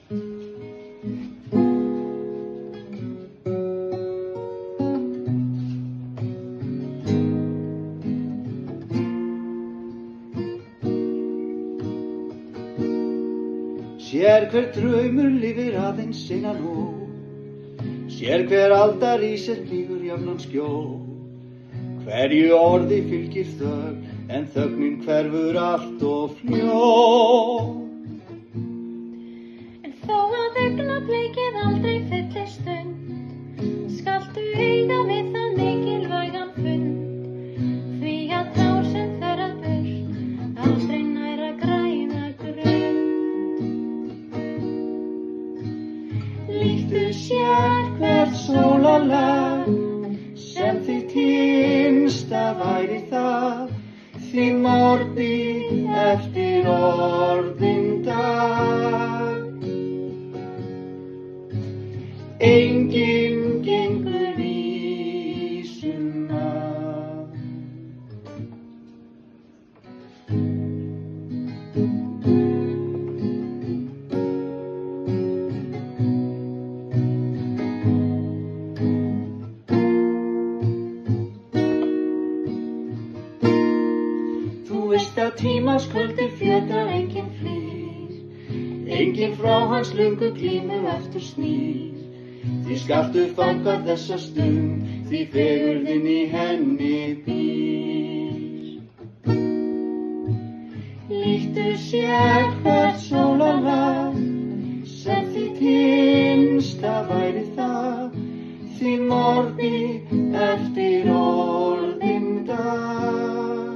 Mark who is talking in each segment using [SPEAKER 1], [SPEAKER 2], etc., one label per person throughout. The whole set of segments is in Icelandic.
[SPEAKER 1] Sér hver draumur lifir aðeins eina nótt, sér hver aldar í sér flýgur jafnan skjól. Hverju orði fylgir þögn, en þögnin hverfur allt of fljótt.
[SPEAKER 2] En þó að augnablikið aldrei fylli stund, skaltu eiga við það mikilvægan fund, því að tár sem þerra burt aldrei næra græna grund. Líktu sér hvert sólarlag, sem þitt hinsta væri það, því morgni eftir orðinn dag. Enginn gengur vísuna. Þú veist að tímans kvöldi fjötrar enginn flýr, enginn frá hans löngu glímu eftir snýr. Því skaltu fanga þessa stund, því fegurðin í henni býr. Líktu sér hvert sólarlag, sem þitt hinsta væri það, því morgni eftir orðinn dag.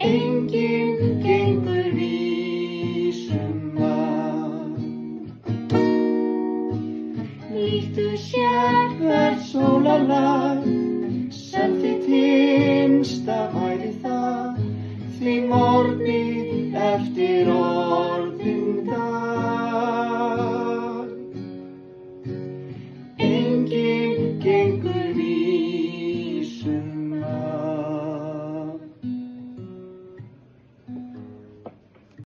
[SPEAKER 2] Enginn gengur vísuna. Líktu sér hvert sólarlag,